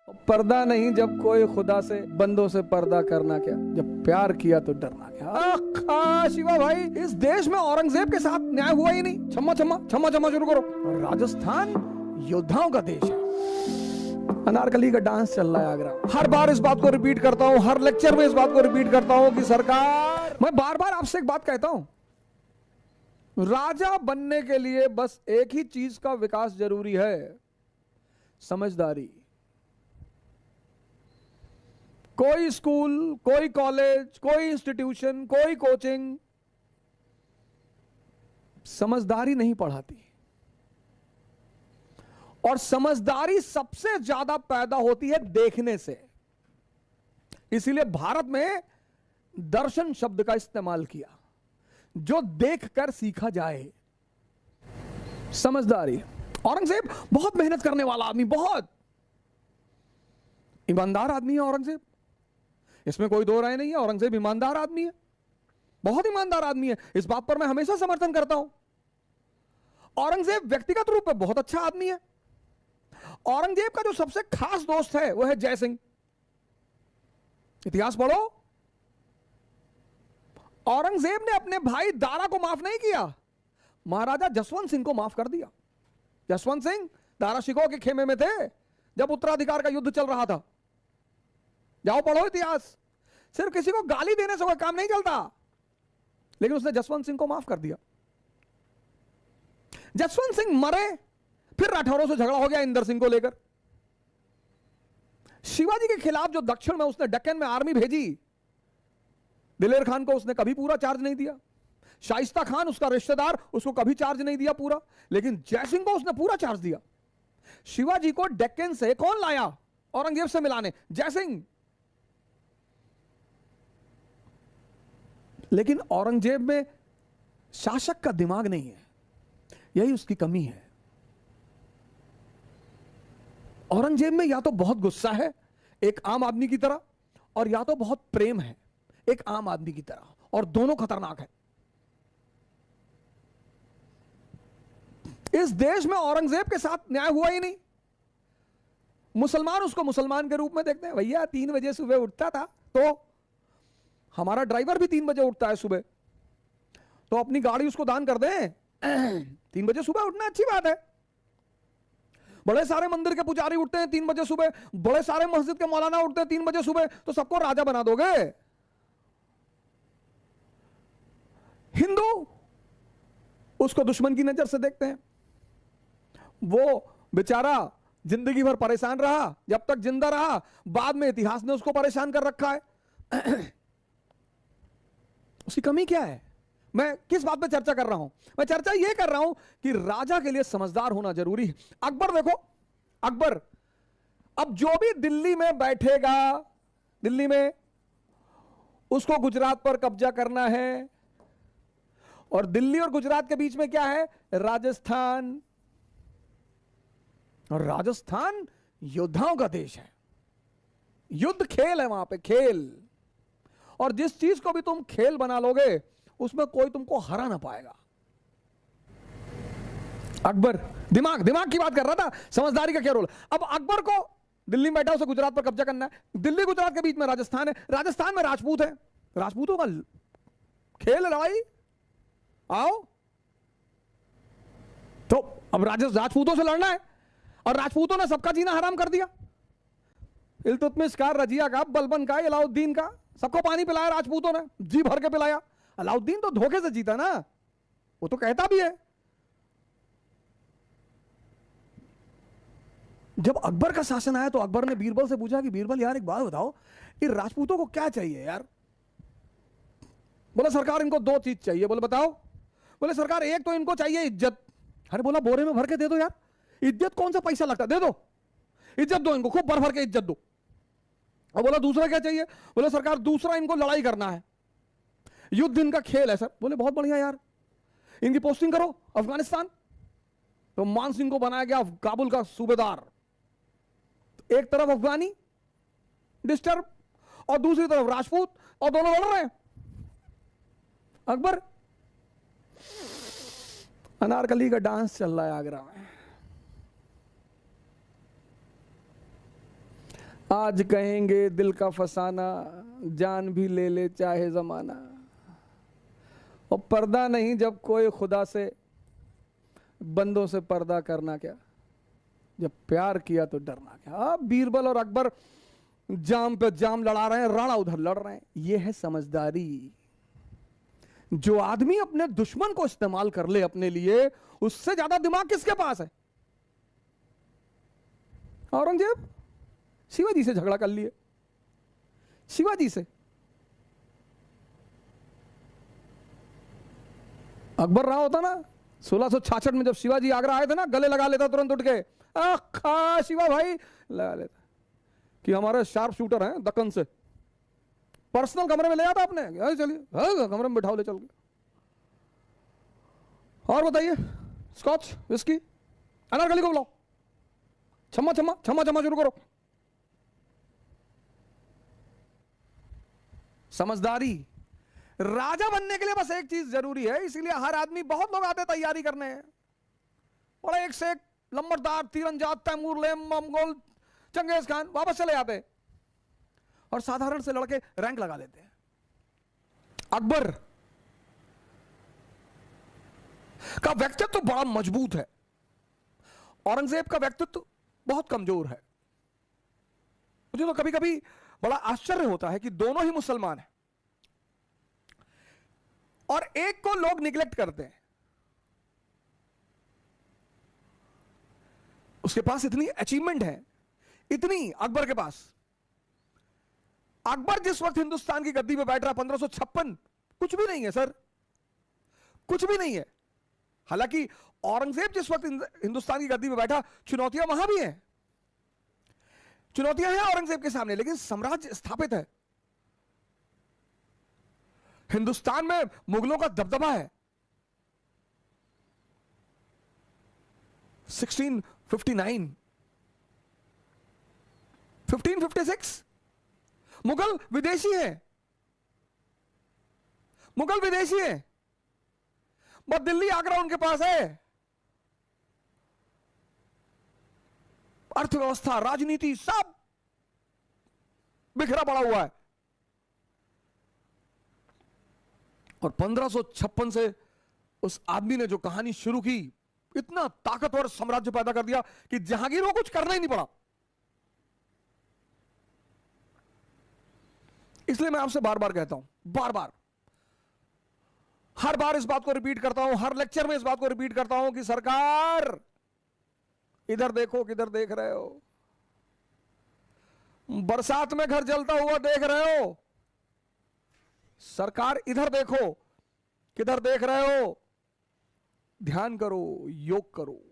पर्दा नहीं जब कोई खुदा से, बंदों से पर्दा करना क्या, जब प्यार किया तो डरना क्या। आखा शिवा भाई, इस देश में औरंगजेब के साथ न्याय हुआ ही नहीं। छम्मा छम्मा छम्मा छम्मा शुरू करो। और राजस्थान योद्धाओं का देश है। अनारकली का डांस चल रहा है आगरा। हर बार इस बात को रिपीट करता हूं, हर लेक्चर में इस बात को रिपीट करता हूं कि सरकार, मैं बार बार आपसे एक बात कहता हूं, राजा बनने के लिए बस एक ही चीज का विकास जरूरी है, समझदारी। कोई स्कूल, कोई कॉलेज, कोई इंस्टीट्यूशन, कोई कोचिंग समझदारी नहीं पढ़ाती। और समझदारी सबसे ज्यादा पैदा होती है देखने से। इसीलिए भारत में दर्शन शब्द का इस्तेमाल किया, जो देखकर सीखा जाए। समझदारी। औरंगजेब बहुत मेहनत करने वाला आदमी, बहुत ईमानदार आदमी है औरंगजेब, इसमें कोई दो राय नहीं है। औरंगजेब ईमानदार आदमी है, बहुत ईमानदार आदमी है। इस बात पर मैं हमेशा समर्थन करता हूं। औरंगजेब व्यक्तिगत रूप में बहुत अच्छा आदमी है। औरंगजेब का जो सबसे खास दोस्त है वो है जय सिंह। इतिहास पढ़ो। औरंगजेब ने अपने भाई दारा को माफ नहीं किया, महाराजा जसवंत सिंह को माफ कर दिया। जसवंत सिंह दारा शिकोह के खेमे में थे जब उत्तराधिकार का युद्ध चल रहा था। जाओ पढ़ो इतिहास। सिर्फ किसी को गाली देने से कोई काम नहीं चलता, लेकिन उसने जसवंत सिंह को माफ कर दिया। जसवंत सिंह मरे, फिर राठौरों से झगड़ा हो गया इंदर सिंह को लेकर। शिवाजी के खिलाफ जो दक्षिण में उसने डक्कन में आर्मी भेजी, दिलेर खान को उसने कभी पूरा चार्ज नहीं दिया। शाइस्ता खान उसका रिश्तेदार, उसको कभी चार्ज नहीं दिया पूरा, लेकिन जयसिंह को उसने पूरा चार्ज दिया। शिवाजी को डक्कन से कौन लाया औरंगजेब से मिलाने? जयसिंह। लेकिन औरंगजेब में शासक का दिमाग नहीं है, यही उसकी कमी है। औरंगजेब में या तो बहुत गुस्सा है एक आम आदमी की तरह, और या तो बहुत प्रेम है एक आम आदमी की तरह, और दोनों खतरनाक है। इस देश में औरंगजेब के साथ न्याय हुआ ही नहीं। मुसलमान उसको मुसलमान के रूप में देखते हैं। भैया 3 बजे सुबह उठता था, तो हमारा ड्राइवर भी 3 बजे उठता है सुबह, तो अपनी गाड़ी उसको दान कर दें। 3 बजे सुबह उठना अच्छी बात है। बड़े सारे मंदिर के पुजारी उठते हैं 3 बजे सुबह, बड़े सारे मस्जिद के मौलाना उठते हैं 3 बजे सुबह, तो सबको राजा बना दोगे? हिंदू उसको दुश्मन की नजर से देखते हैं। वो बेचारा जिंदगी भर परेशान रहा, जब तक जिंदा रहा, बाद में इतिहास ने उसको परेशान कर रखा है। उसकी कमी क्या है? मैं किस बात पे चर्चा कर रहा हूं? मैं चर्चा यह कर रहा हूं कि राजा के लिए समझदार होना जरूरी है। अकबर देखो, अकबर अब जो भी दिल्ली में बैठेगा, दिल्ली में उसको गुजरात पर कब्जा करना है, और दिल्ली और गुजरात के बीच में क्या है? राजस्थान। और राजस्थान योद्धाओं का देश है। युद्ध खेल है वहां पे, खेल। और जिस चीज को भी तुम खेल बना लोगे, उसमें कोई तुमको हरा ना पाएगा। अकबर दिमाग की बात कर रहा था, समझदारी का क्या रोल। अब अकबर को दिल्ली में बैठा, उसे गुजरात पर कब्जा करना है। दिल्ली गुजरात के बीच में राजस्थान है, राजस्थान में राजपूत है, राजपूतों का खेल, लड़ाई। आओ तो अब राजपूतों से लड़ना है, और राजपूतों ने सबका जीना हराम कर दिया। इल्तुतमिश का, रजिया का, बलबन का, अलाउद्दीन का, सबको पानी पिलाया राजपूतों ने, जी भर के पिलाया। अलाउद्दीन तो धोखे से जीता ना, वो तो कहता भी है। जब अकबर का शासन आया तो अकबर ने बीरबल से पूछा कि बीरबल यार एक बात बताओ, ये राजपूतों को क्या चाहिए यार? बोला सरकार इनको 2 चीज चाहिए। बोले बताओ? बोले सरकार एक तो इनको चाहिए इज्जत। अरे बोला बोरे में भर के दे दो यार, इज्जत कौन सा पैसा लगता, दे दो इज्जत, दो इनको खूब भर भर के इज्जत दो। और बोला दूसरा क्या चाहिए? बोले सरकार दूसरा इनको लड़ाई करना है, युद्ध इनका खेल है सर। बोले बहुत बढ़िया यार, इनकी पोस्टिंग करो अफगानिस्तान। तो मान सिंह को बनाया गया काबुल का सूबेदार। एक तरफ अफगानी डिस्टर्ब, और दूसरी तरफ राजपूत, और दोनों लड़ रहे हैं। अकबर, अनारकली का डांस चल रहा है आगरा में। आज कहेंगे दिल का फसाना, जान भी ले ले चाहे जमाना। और पर्दा नहीं जब कोई खुदा से, बंदों से पर्दा करना क्या, जब प्यार किया तो डरना क्या। बीरबल और अकबर जाम पे जाम लड़ा रहे हैं, राणा उधर लड़ रहे हैं। यह है समझदारी। जो आदमी अपने दुश्मन को इस्तेमाल कर ले अपने लिए, उससे ज्यादा दिमाग किसके पास है। औरंगजेब शिवाजी से झगड़ा कर लिए, शिवाजी से। अकबर रहा होता ना 1666 में, जब शिवाजी आगरा आए थे ना, गले लगा लेता तुरंत उठ के, आखा शिवा भाई लगा लेता कि हमारे शार्प शूटर हैं दक्कन से। पर्सनल कमरे में ले आता आपने, चलिए कमरे में बिठाओ ले चल के। और बताइए, स्कॉच विस्की, अनारकली को बुलाओ, छम्मा छम्मा छम्मा छम्मा शुरू करो। समझदारी। राजा बनने के लिए बस एक चीज जरूरी है, इसीलिए हर आदमी, बहुत लोग आते तैयारी करने हैं, बड़ा एक से एक लंबरदार, तीरंदाज, तैमूर, मंगोल, चंगेज खान, वापस चले जाते और साधारण से लड़के रैंक लगा लेते हैं। अकबर का व्यक्तित्व बड़ा मजबूत है, औरंगजेब का व्यक्तित्व बहुत कमजोर है। मुझे तो कभी कभी बड़ा आश्चर्य होता है कि दोनों ही मुसलमान हैं और एक को लोग निग्लेक्ट करते हैं। उसके पास इतनी अचीवमेंट है, इतनी अकबर के पास। अकबर जिस वक्त हिंदुस्तान की गद्दी पे बैठ रहा 1556, कुछ भी नहीं है सर, कुछ भी नहीं है। हालांकि औरंगजेब जिस वक्त हिंदुस्तान की गद्दी पे बैठा, चुनौतियां वहां भी हैं, चुनौतियां हैं औरंगजेब के सामने, लेकिन साम्राज्य स्थापित है। हिंदुस्तान में मुगलों का दबदबा है। 1659, 1556 मुगल विदेशी है, मुगल विदेशी है, बस दिल्ली आगरा उनके पास है। अर्थव्यवस्था, राजनीति सब बिखरा पड़ा हुआ है। और 1556 से उस आदमी ने जो कहानी शुरू की, इतना ताकतवर साम्राज्य पैदा कर दिया कि जहांगीर को कुछ करना ही नहीं पड़ा। इसलिए मैं आपसे बार बार कहता हूं, बार बार, हर बार इस बात को रिपीट करता हूं, हर लेक्चर में इस बात को रिपीट करता हूं कि सरकार इधर देखो, किधर देख रहे हो। बरसात में घर जलता हुआ देख रहे हो, सरकार इधर देखो, किधर देख रहे हो। ध्यान करो, योग करो।